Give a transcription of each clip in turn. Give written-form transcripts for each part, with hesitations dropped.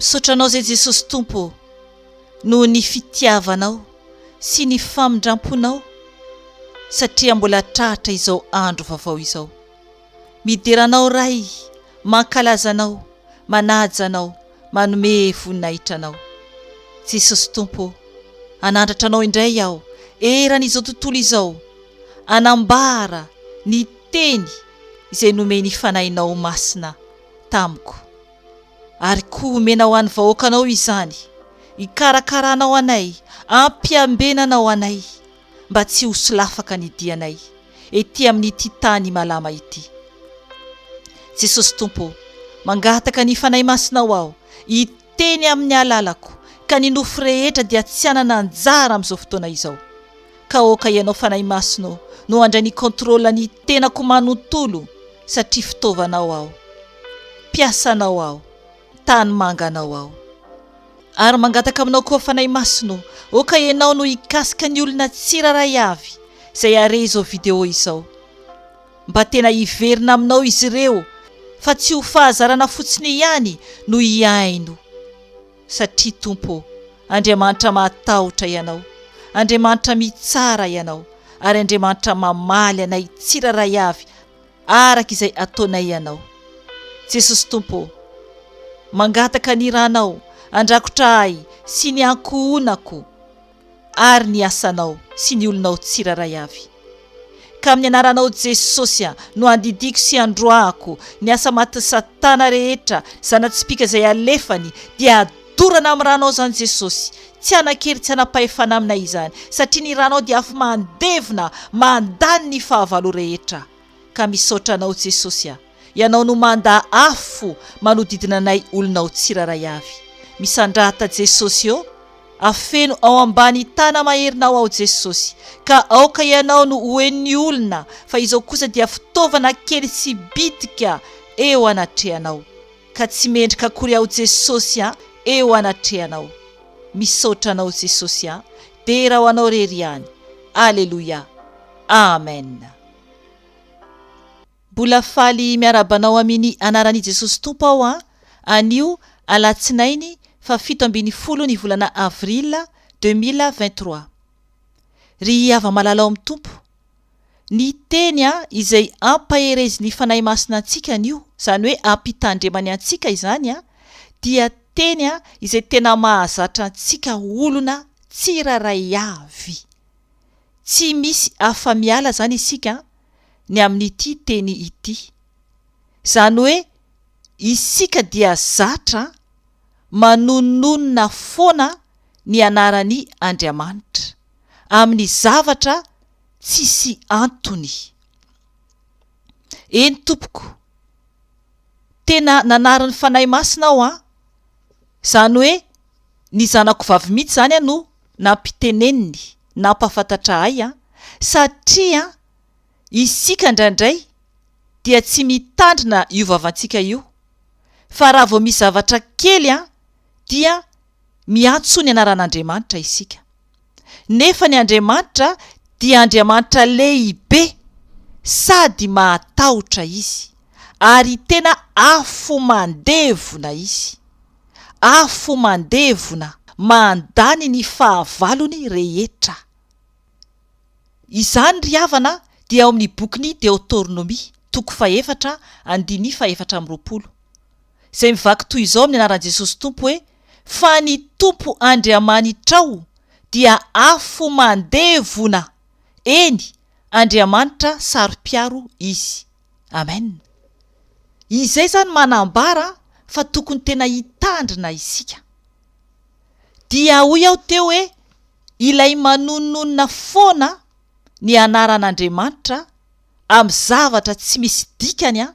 Sotranao zay Jesosy Tompo noho ny fitiavanao sy ny famindramponao satria mbola tratra izao andro vaovao izao. Mideranao ray, mankalazanao, manajanao, manome voninahitranao. Jesosy Tompo, anandratranao indray aho eran'izao tontolo izao, anambara ny teny izay nomeny fanahinao masina tamiko. Ary koa omenao an'ny vahoakanao izany, hikarakaranao anay, ampiambenanao anay, mba tsy ho solafaka ny dianay ety amin'ity tany malama ity. Jesosy Tompo, mangataka ny fanahy masinao aho, hiteny amin'ny alalako, ka ny nofo rehetra dia tsy anana anjara amin'izao fotoana izao. Ka oka ianao fanahy masino no andray ny kontrola ny tenako manontolo, satria fitaovanao aho, mpiasanao aho, tany manganao aho. Ary mangataka aminao koa fanahy masino, oka ianao no hikasika ny olona tsiraray avy izay are izao video izao, mba tena hiverina aminao izy ireo, fa tsy ho fahazarana fotsiny ihany no hiaino. Satria Tompo, Andriamanitra matahotra ianao, Andriamanitra mitsara ianao, ary Andriamanitra mamaly anay tsiraray avy araka izay ataonay ianao. Jesosy Tompo, mangataka ny ranao, andrakotra ahy sy ny ankohonako, ary ny asanao sy ny olonao tsiraray avy. Ka amin'ny anaranao Jesosy no andidiko sy androahako ny asa maty Satana rehetra, zanatsipika izay alefany, dia adorana amin'ny ranao zany Jesosy, tsy anakery tsy anapahefana aminay izany, satria ny ranao dia afo mandevina, mandany ny fahavalo rehetra. Ka misaotra anao Jesosy, ianao no manda afo manodidina anay olonao tsiraray avy. Misandrata Jesosy eo, afeno ao ambany tana maherinao ao Jesosy, ka aoka ianao no hoen'ny olona, fa izao kosa dia fitaovana kely sy bitika eo anatrehanao, ka tsy mendrika akory ao Jesosy eo anatrehanao. Misaotra anao Jesosy, dera ho anao rery any. Alleluia, amen. Mbola faly miarabanao amin'ny anaran'i Jesosy Tompo aho, anio alatsinainy fa 17 ny volana Avril 2023. Ry ava malalao amin'ny Tompo, ny teny izay ampaherezi ny fanahy masina antsika anio, zany hoe ampitandremany antsika izany, dia teny izay tena mahazatra antsika olona tsiraray avy. Tsy misy afa-miala zany isika ny amin'ity teny ity. Zany hoe isika dia zatra manononona foana ny anaran'ny Andriamanitra amin'ny zavatra tsisy antony. Eny Tompoko, tena nanarin'ny fanahy masina aho, zany hoe ny zanako vavy mihitsy zany no nampiteneniny, nampafantatra ahy, satria isika indraindray dia tsy mitandrina io vavantsika io, fa raha vao misy zavatra kely dia miantso ny anaran'Andriamanitra isika. Nefa ny Andriamanitra dia Andriamanitra lehibe sady mahatahotra izy, ary tena afo mandevona izy, afo mandevona, mandany ny fahavalony rehetra. Izany ry havana dia ao amin'ny bokin'ny Deoteronomia 4:7-20, izay mivaky toy izao amin'ny anaran'i Jesosy Tompo hoe, fa ny Tompo Andrimanitrao dia afo mandevona, eny Andriamanitra saro-piaro izy. Amen. Izay zany manambara fa tokony tena hitandrina isika. Dia hoy aho teo hoe ilay manononona foana ny anaran'Andriamanitra amin'ny zavatra tsy misy dikany,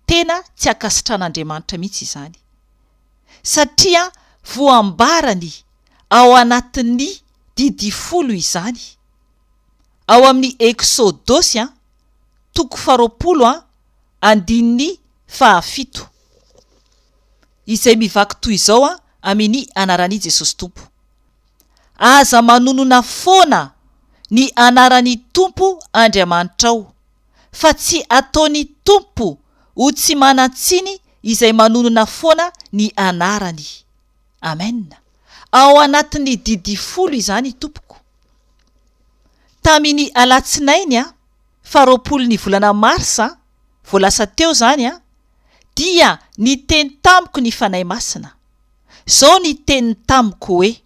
tena tsy akasitran'Andriamanitra mihitsy izany. Satria voambarany ao anatin'ny 10 izany, ao amin'ny Eksodosy 20:7, izay mivaky toy izao amin'ny anaran'i Jesosy Tompo. Aza manonona foana ny anaran'ny Tompo Andriamanitrao, fa tsy ataony Tompo ho tsy manan-tsiny izay manonona foana ny anarany. Amen. Ao anatin'ny didy folo izany tompoko. Tamin'ny alatsinainy 20 volana marsa voalasa teo zany dia niteny tamiko ny fanahy masina. Zao niteny tamiko hoe: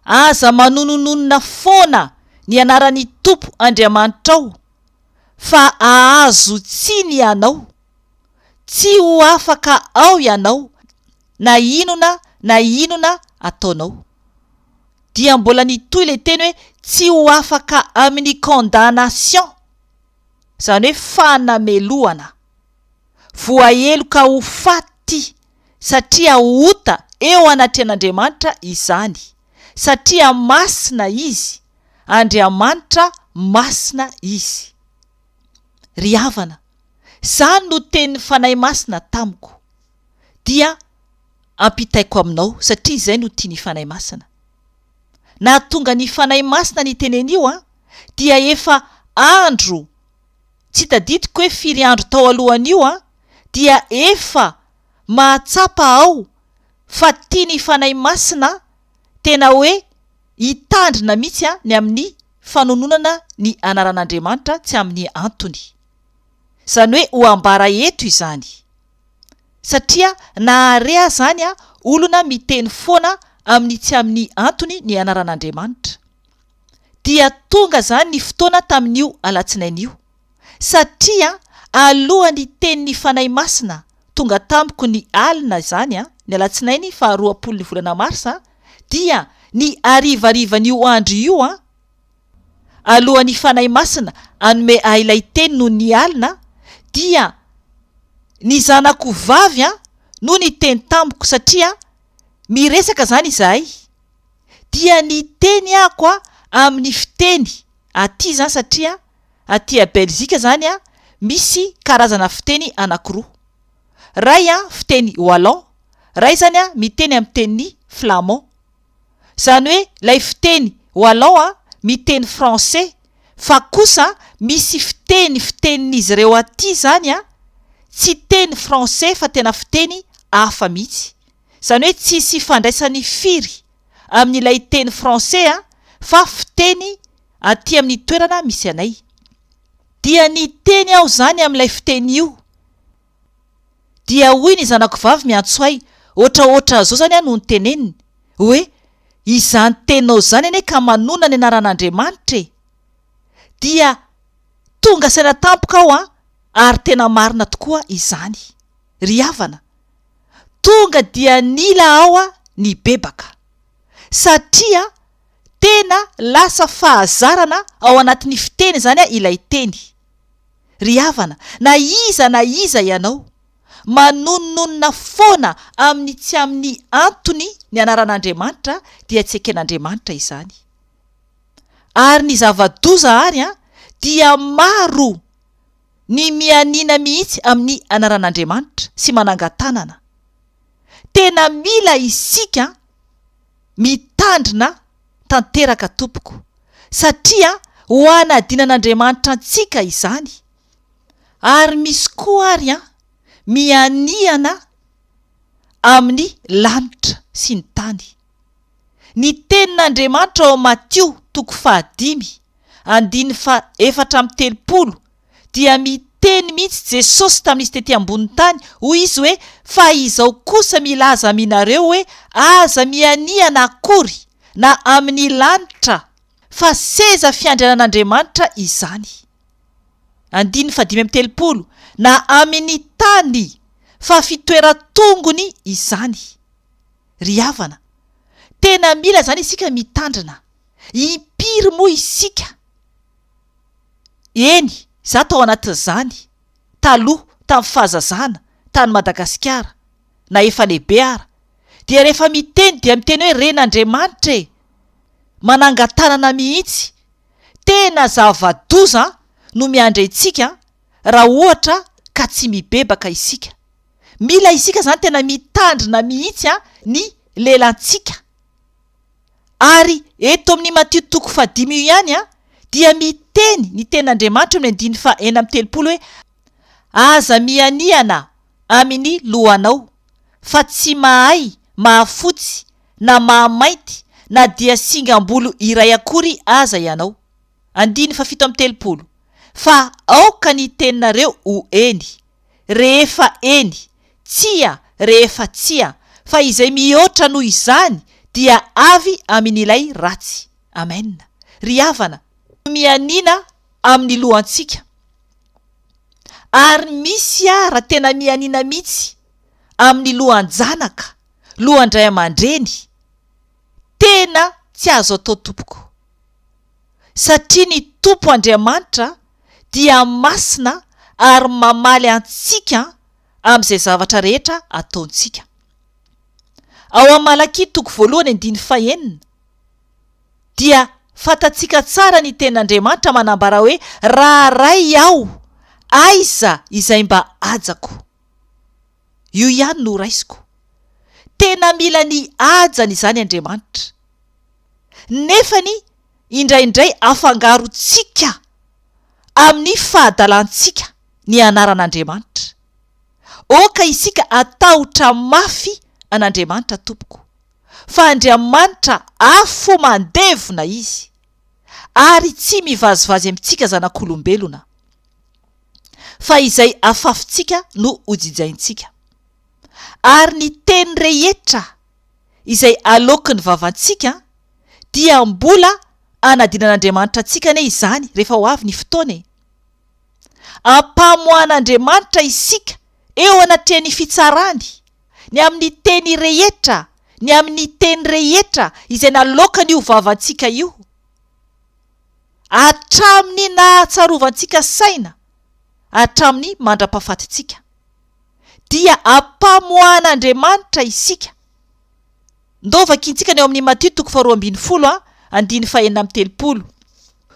aza manonononona foana ny anaran'ny Tompo Andrimanitrao, fa Ahazo Tsiny ianao, tsy ho afaka ao ianao na inona ataonao. Dia mbola nitoy le teny hoe tsy ho afaka amin'ny condamnation, zany hoe fanameloana, voaheloka ho faty, satria ota eo anatrehan'Andriamanitra izany, satria masina izy, Andriamanitra masina izy. Ry havana, zany no teny fanahy masina tamiko, dia ampitaiko aminao satria izay no tiany fanahy masina. Na tonga ny fanahy masina ny tenen'io dia efa andro, tsy tadidiko hoe firy andro tao alohan'io dia efa mahatsapa ao fa tiany fanahy masina tena hoe hitandrina mihitsy ny amin'ny fanononana ny anaran'Andriamanitra tsy amin'ny antony. Zany hoe ho ambara eto izany. Satria naharea zany olona miteny foana amin'ny tsy amin'ny antony ny anaran'Andriamanitra. Dia tonga zany ny fotoana tamin'io alatsinain'io. Satria alohan'ny tenin'ny fanahy masina tonga tamiko ny alina zany ny alatsinainy 20 volana marsa, dia ny arivarivanyio andro io alohan'ny fanahy masina anome ilay teny no ny alina, dia ny zanako vavy no ny teny tamiko, satria miresaka zany izahay. Dia ny teny ako amin'ny fiteny aty zany, satria aty Belzika zany misy karazana fiteny anankiroa. Ray fiteny wallon, ray zany miteny amin'ny teny flamand. Zany hoe lay fiteny wallon miteny français, fa kosa misy fitenin'izy ireo aty zany tsy teny français fa tena fiteny hafa mihitsy. Zany hoe tsisy fandraisany firy amin'ilay teny français fa fiteny aty amin'ny toerana misy anay. Dia ny teny aho zany amin'ilay fiteny io, dia hoy ny zanako vavy miantso ahy, ohatraohatra zao zany no nyteneniny hoe izany teninao zany ane ka manona ny anaran'Andriamanitra. Dia tonga saina tampoka aho ary tena marina tokoa izany. Ry havana, tonga dia nila ao ny bebaka, satria tena lasa fahazarana ao anatin'ny fiteny zany ilay teny. Ry havana, na iza ianao manononona foana amin'ny tsy amin'ny antony ny anaran'Andriamanitra, dia tsy eken'Andriamanitra izany. Ary ny zava-doza ary dia maro ny mianina mihitsy amin'ny anaran'Andriamanitra sy manangatanana. Tena mila isika mitandrina tanteraka tompoko, satria ho anadinan'Andriamanitra antsika izany. Ary misy koa ary mianiana amin'ny lanitra sy ny tany. Ny tenin'Andriamanitra ao Matio 5:4-30 dia miteny mihitsy Jesosy tamin'izy tety ambony tany, hoy izy hoe: fa izao kosa milaza aminareo hoe aza mianiana akory na amin'ny lanitra, fa seza fiandrianan'Andriamanitra izany. 5:30 na amin'ny tany, fa fitoeratongony izany. Ry havana, tena mila zany isika mitandrina, impiry moa isika. Eny, za tao anatin'izany taloha tamin'ny fahazazana tany Madagasikara na efa lehibe ara, dia rehefa miteny dia miteny hoe ren'Andriamanitra, manangatanana mihitsy. Tena zava-doza no miandry antsika raha ohatra ka tsy mibebaka isika. Mila isika zany tena mitandrina mihitsy ny lelantsika. Ary eto amin'ny Matio 5:10 ihany dia miteny ny tenin'Andriamanitra amin'ny 5:30 hoe: aza mianiana amin'ny lohanao, fa tsy mahay mahafotsy na mahamainty na dia singam-bolo iray akory aza ianao. 7 fa aoka ny teninareo ho eny, rehefa eny, tsia rehefa tsia, fa izay mihoatra noho izany dia avy amin'ilay ratsy. Amen. Ry havana, mianina amin'ny lohantsika, ary misy ara tena mianina mihitsy amin'ny lohan-janaka, lohandray aman-dreny, tena tsy azo atao tompoko, satria ny Tompo Andriamanitra dia masina ary mamaly antsika amin'izay zavatra rehetra ataontsika. Ao amin'ny Malakia 1:9 dia fatatsika tsara ny ten'Andriamanitra manambara hoe raha ray aho, aiza izay mba ajako. Io ihany no raisiko. Tena mila ny ajany izany Andriamanitra. Nefany indraindray afangarontsika amin'ny fahadalantsika ny anaran'Andriamanitra. Oka isika atahotra mafy an'Andriamanitra tompoko, fa Andriamanitra afo mandevona izy, ary tsy mivazivazy amintsika zanak'olombelona, fa izay afafintsika no hojijaintsika. Ary ny teny rehetra izay alokin'ny vavantsika dia mbola anadinan'Andriamanitra antsika ne izany rehefa ho avy ny fotoana. Ampamoan'Andriamanitra isika eo anatrehany fitsarany, ny amin'ny teny rehetra, ny amin'ny teny rehetra izay nalokany io vavantsika io, hatramin'ny nahatsarovantsika saina, hatramin'ny mandra-pahafatitsika, dia ampamoan'Andriamanitra isika. Ndovakintsika ny eo amin'ny Matio 2:12-9-30.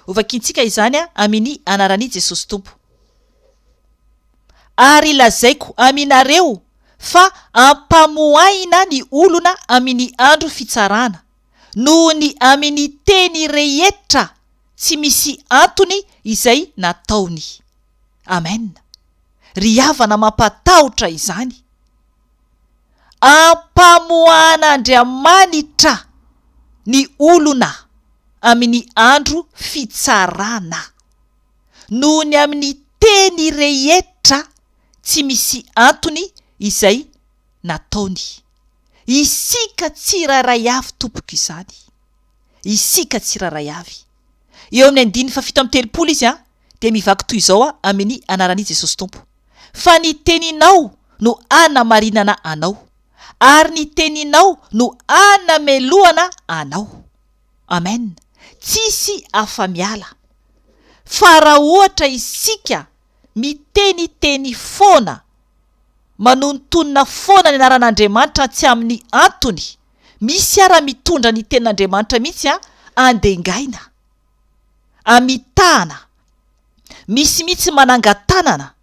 Ovakintsika izany amin'ny anaran'i Jesosy Tompo. Ary lazaiko aminareo fa ampamoaina ny olona amin'ny andro fitsarana, noho ny amin'ny teny rehetra tsy misy antony izay nataony. Amen. Ry havana mampatahotra izany. Ampamoan'Andriamanitra ny olona amin'ny andro fitsarana, noho ny amin'ny teny rehetra tsy misy antony izay nataony. Isika tsiraray avy tompoko izany. Isika tsiraray avy. Eo amin'ny 7 izy dia mivaky toy izao amin'ny anaran'i Jesosy Tompo. Fa ny teninao no anamarinana anao, ary ny teninao no anamelohana anao. Amen. Tsisy afa-miala. Fa raha ohatra isika miteniteny foana, manontonona foana ny anaran'Andriamanitra tsy amin'ny antony, misy ara mitondra ny tenin'Andriamanitra mihitsy andengaina, amitahana, misy mihitsy manangatanana,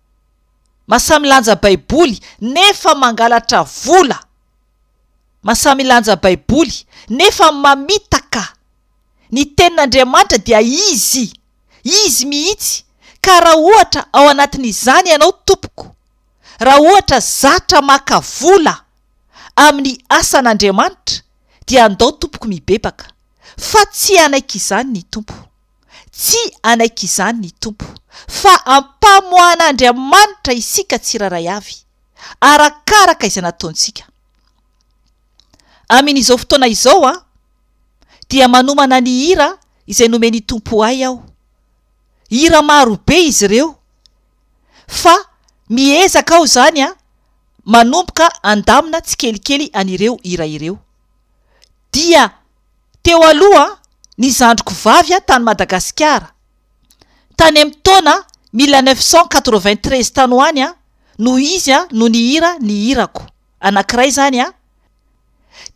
masamy lanja baiboly nefa mangalatra vola, masamy lanja baiboly nefa mamitaka ny tenin'Andriamanitra dia izy mihitsy. Ka raha ohatra ao anatin'izany ianao tompoko, raha ohatra zatra maka vola amin'ny asan'Andriamanitra, dia andao tompoko mibebaka, fa tsy anaiky izany ny tompo, tsy anaiky izany ny tompo, fa ampamoan'Andriamanitra isika tsiraray avy, arakaraka izay nataontsika. Amin'izao fotoana izao dia manomana ny hira izay nomeny tompo ahy aho. Hira maro be izy ireo, fa miezaka aho zany manomboka andamina tsy kelikely an'ireo hira ireo. Dia teo aloha ny zandriko vavy tany Madagasikara, tany amin'ny taona 1993 tany ho any no izy no ny hirako anankiray zany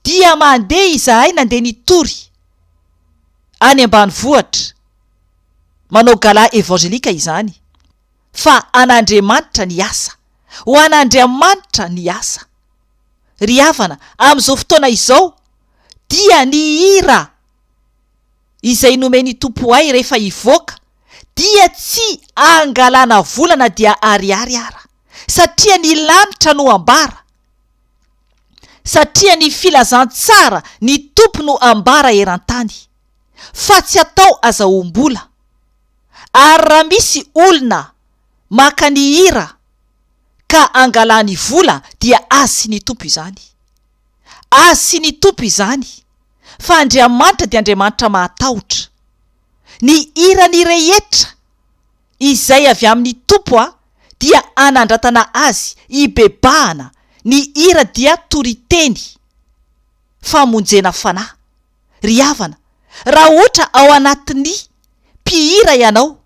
dia mandeha izahay nandeha nitory any ambanivohitra, manao gala evangelika izany, fa an'Andriamanitra ny asa, ho an'Andriamanitra ny asa. Ry havana, amin'izao fotoana izao dia ny hira izay nomeny tompo ahy rehefa hivoaka dia tsy angalana volana dia ariary ara, satria ny lanitra no ambara. satria ny filazantsara ny tompo no ambara eran-tany fa tsy atao azahoam-bola. Ary raha misy olona maka ny hira ka angalany vola dia azy sy ny tompo izany. Azy sy ny tompo izany, fa Andriamanitra dia Andriamanitra mahatahotra. Ny hira ny rehetra izay avy amin'ny tompo dia anandratana azy ibebahana. Ny hira dia toriteny famonjena fanahy. Ry havana, raha ohatra ao anatin'ny mpihira ianao,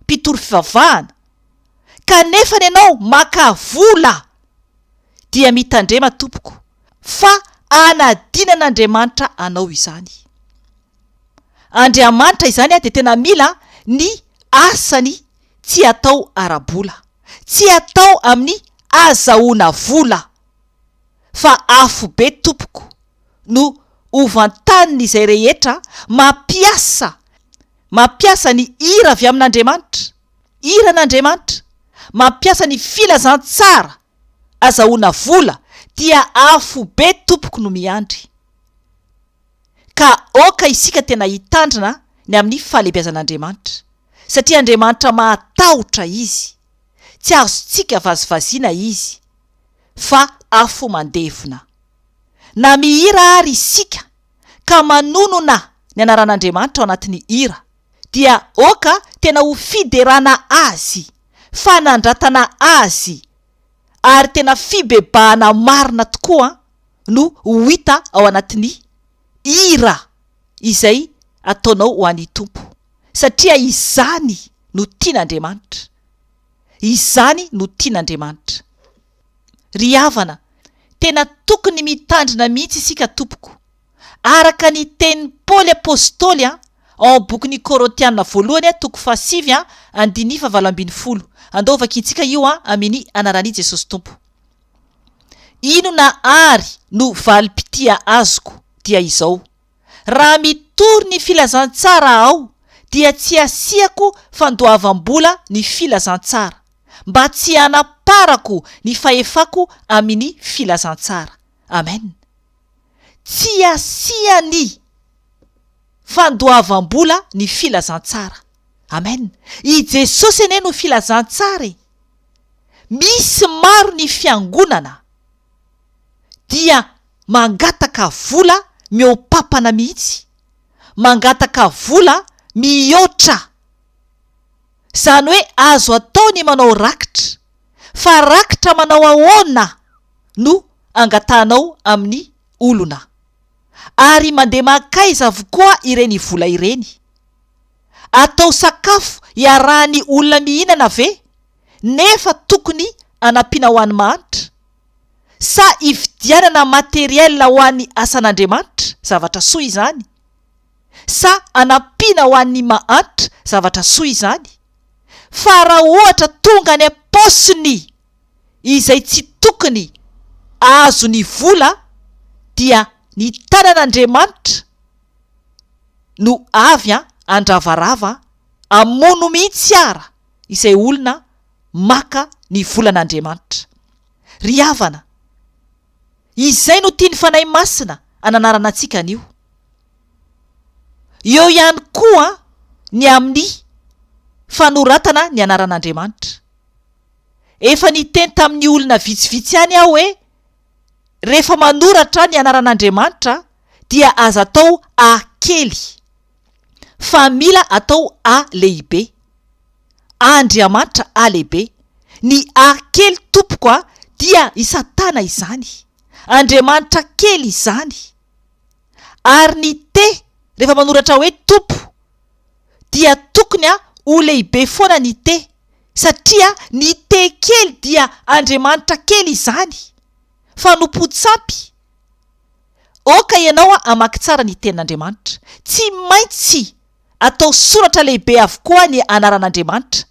mpitory fivavahana, kanefa ianao maka vola, dia mitandrema tompoko fa anadinan'Andriamanitra anao izany. Andriamanitra izany dia tena mila ny asany tsy atao ara-bola, tsy atao amin'ny azahoana vola, fa afo be tompoko no ovantaniny izay rehetra mampiasa ny hira avy amin'Andriamanitra, hira n'Andriamanitra, mampiasa ny filazantsara azahoana vola, dia afo be tompoko no miandry. Ka oka isika tena hitandrina ny amin'ny fahalebezan'Andriamanitra, satria Andriamanitra mahatahotra izy, tsy azontsika vazivaziana izy, fa afo mandevona. Na mihira ary isika ka manonona ny anaran'Andriamanitra ao anatin'ny hira, dia oka tena ho fiderana azy, fanandratana azy, ary tena fibebahana marina tokoa no ho hita ao anatin'ny hira izay ataonao ho an'ny tompo, satria izany no tian'Andriamanitra. Izany no tian'Andriamanitra. Ry havana, tena tokony mitandrina mihitsy isika tompoko, araka ny tenin'ny Paoly apôstôly ao bokin'ny Korintiana voalohany 7:7-12. Andao vakiantsika io amin'ny Anaran'Ny Jesosy Tompo. Inona ary no valim-pitia azoko dia izao: raha mitory ny filazantsara aho, dia tsy asiako fandoavam-bola ny filazantsara, mba tsy hanaparako ny fahefako amin'ny filazantsara. Amen. Tsy asiany fandoavam-bola ny filazantsara. Amen. I Jesosy ene no filazantsara. Misy maro ny fiangonana dia mangataka vola miopapana mihitsy, mangataka vola mihoatra. Zany hoe azo atao ny manao rakitra, fa rakitra manao ahoana no angatanao amin'ny olona, ary mandeha makaiza avokoa ireny vola ireny. Atao sakafo iarahan'ny olona mihinana ve? Nefa tokony anampiana ho an'ny mahantra, sa ividianana materiel ho an'ny asan'Andriamanitra, zavatra soa izany, sa anampiana ho an'ny mahantra, zavatra soa izany. Fa raha ohatra tonga ny aposiny izay tsy tokony azo ny vola, dia ny tanan'Andriamanitra no avy andravarava amono mihitsy ara izay olona maka ny volan'Andriamanitra. Ry havana, izay no tiany fanahy masina ananarana antsika anio. Eo ihany koa ny amin'ny fanoratana ny anaran'Andriamanitra. Efa niteny tamin'ny olona vitsivitsy ihany aho hoe rehefa manoratra ny anaran'Andriamanitra dia azo atao A kely, fa mila atao A lehibe. Andriamanitra A lehibe. Ny A kely tompoko dia isatana izany, Andriamanitra kely izany. Ary ny te rehefa manoratra hoe tompo dia tokony ho lehibe foana ny te, satria ny te kely dia Andriamanitra kely izany, fa nompotsampy. Oka ianao amaky tsara ny tenin'Andriamanitra, tsy maintsy atao soratra lehibe avokoa ny anaran'Andriamanitra,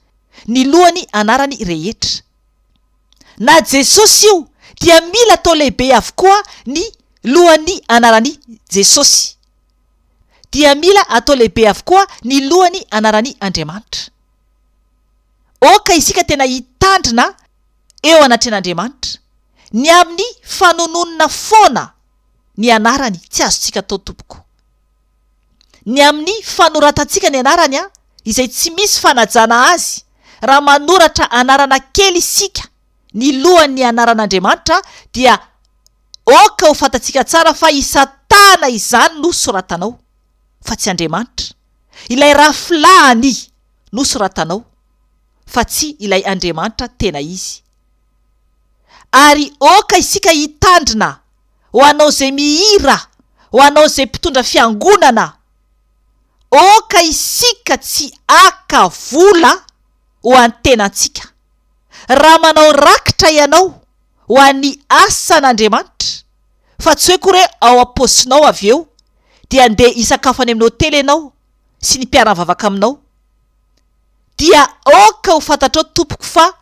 ny lohany anarany rehetra. Na Jesosy io dia mila atao lehibe avokoa ny lohany anarany Jesosy, dia mila atao lehibe avokoa ny lohany anarany Andriamanitra. Oka isika tena hitandrina eo anatren'Andriamanitra ny amin'ny fanononona foana ny anarany tsy azontsika atao tompoko. Ny amin'ny fanoratantsika ny anarany izay tsy misy fanajana azy, raha manoratra anarana kely isika ny lohan'ny anaran'Andriamanitra dia oka ho fantatsika tsara fa isatana izany no soratanao fa tsy Andriamanitra. Ilay rafilahany no soratanao fa tsy ilay Andriamanitra tena izy. Ary oka isika hitandrina ho anao zay mihira, ho anao zay mpitondra fiangonana, oka isika tsy aka vola ho antenantsika. Raha manao rakitra ianao ho an'ny asan'Andriamanitra, fa tsy hoe koa ao am-paosinao avy eo dia andeha isakafany amin'ny hotely ianao sy ny mpiara-mivavaka aminao, dia oka ho fantatrao tompoko fa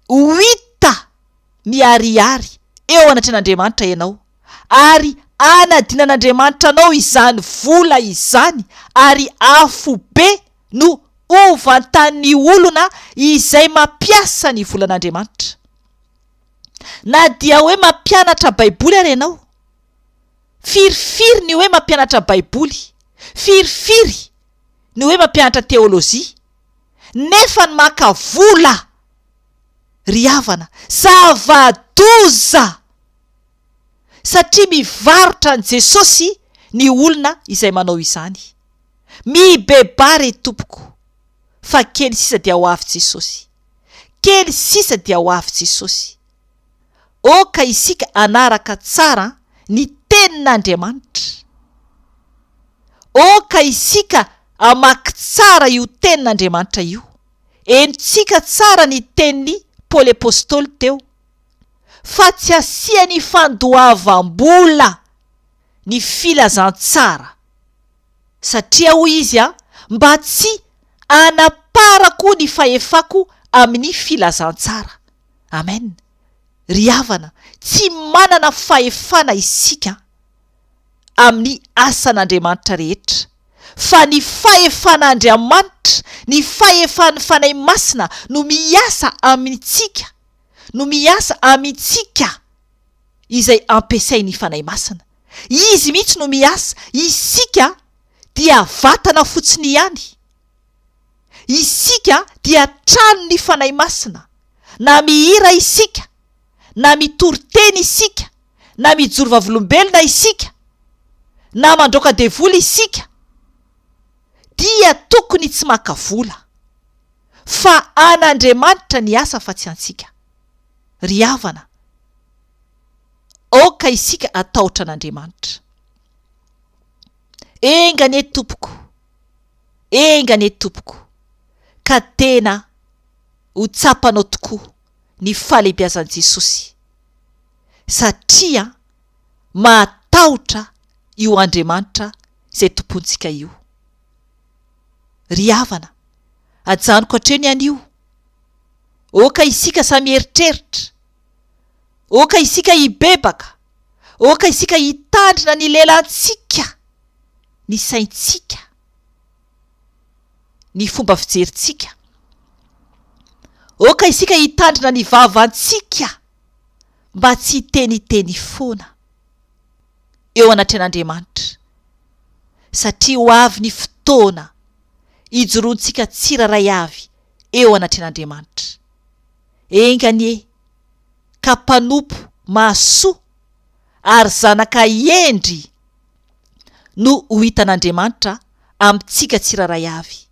ho hita miarihary eo anatren'Andriamanitra ianao, ary anadinan'Andriamanitra anao izany vola izany, ary afo be no ovantan'ny olona izay mampiasa ny volan'Andriamanitra. Na dia hoe mampianatra baiboly ary ianao, firifiry ny hoe mampianatra baiboly, firifiry ny hoe mampianatra teolojia, nefa ny maka vola ry havana, zava-doza, satria mivarotra an' Jesosy ny olona izay manao izany. Mibebary tompoko, fa kely sisa dia ho avy Jesosy, kely sisa dia ho avy Jesosy. Oka isika anaraka tsara ny tenin'Andriamanitra, oka isika amaky tsara io tenin'Andriamanitra io, enitsika tsara ny teniny Paoly apôstôly teo, fa tsy asia ny fandoavam-bola ny filazantsara, satria hoy izy mba tsy anaparako ny fahefako amin'ny filazantsara. Amen. Ry havana, tsy manana fahefana isika amin'ny asan'Andriamanitra rehetra, fa ny fahefan'Andriamanitra, ny fahefan'ny fanahy masina no miasa amintsika, no miasa amintsika izay ampiasainy fanahy masina. Izy mihitsy no miasa, isika dia vatana fotsiny ihany. Isika dia trano ny fanahy masina. Na mihira isika, na mitory-teny isika, na mijoro vavolombelona isika, na mandroaka devoly isika, dia tokony tsy maka vola, fa an'Andriamanitra ny asa fa tsy antsika. Ry havana, oka isika atahotra an'Andriamanitra. Engane tompoko, engane tompoko, ka tena ho tsapanao tokoa ny fahalebiazan'i Jesosy, satria matahotra io Andriamanitra izay tompontsika io. Ry havana, ajanoko hatreny an'io, oka isika samy eritreritra, oka isika hibebaka, oka isika hitandrina ny lelantsika, ny saintsika, ny fomba fijerintsika, oka isika hitandrina ny vavantsika, mba tsy hiteniteny foana eo anatren'Andriamanitra, satria ho avy ny fotoana ijoroantsika tsiraray avy eo anatren'Andriamanitra. Enganie, ka mpanompo mahasoa ary zanaka endry no ho hitan'Andriamanitra amintsika tsiraray avy,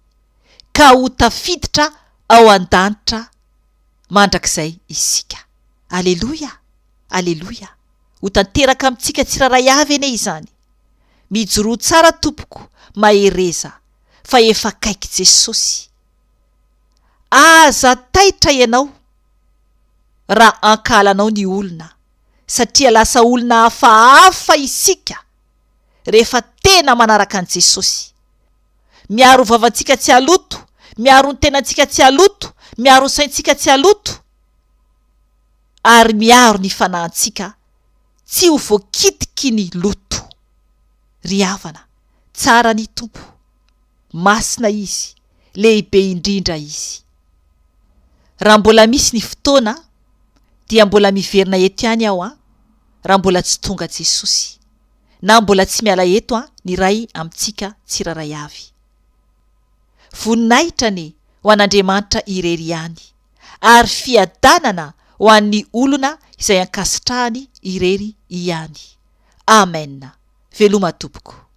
ka ho tafiditra ao an-danitra mandrakizay isika. Aleloia, aleloia. Ho tanteraka amintsika tsiraray avy ene izany. Mijoro tsara tompoko, mahereza, fa efa akaiky Jesosy. Aza taitra ianao raha ankalanao ny olona, satria lasa olona hafahafa isika rehefa tena manaraka an' Jesosy. Miaro vavantsika tsy aloto, miaro ny tenantsika tsy aloto, miaro ny saintsika tsy aloto, ary miaro ny fanahintsika tsy ho voakitiky ny loto. Ry havana, tsara ny tompo, masina izy, lehibe indrindra izy. Raha mbola misy ny fotoana dia mbola miverina eto ihany aho raha mbola tsy tonga Jesosy. na mbola tsy miala eto ny ray amintsika tsiraray avy. Voninahitra ho an'Andriamanitra irery ihany, ary fiadanana ho an'ny olona izay ankasitrahany irery ihany. Amen. Veloma tompoko.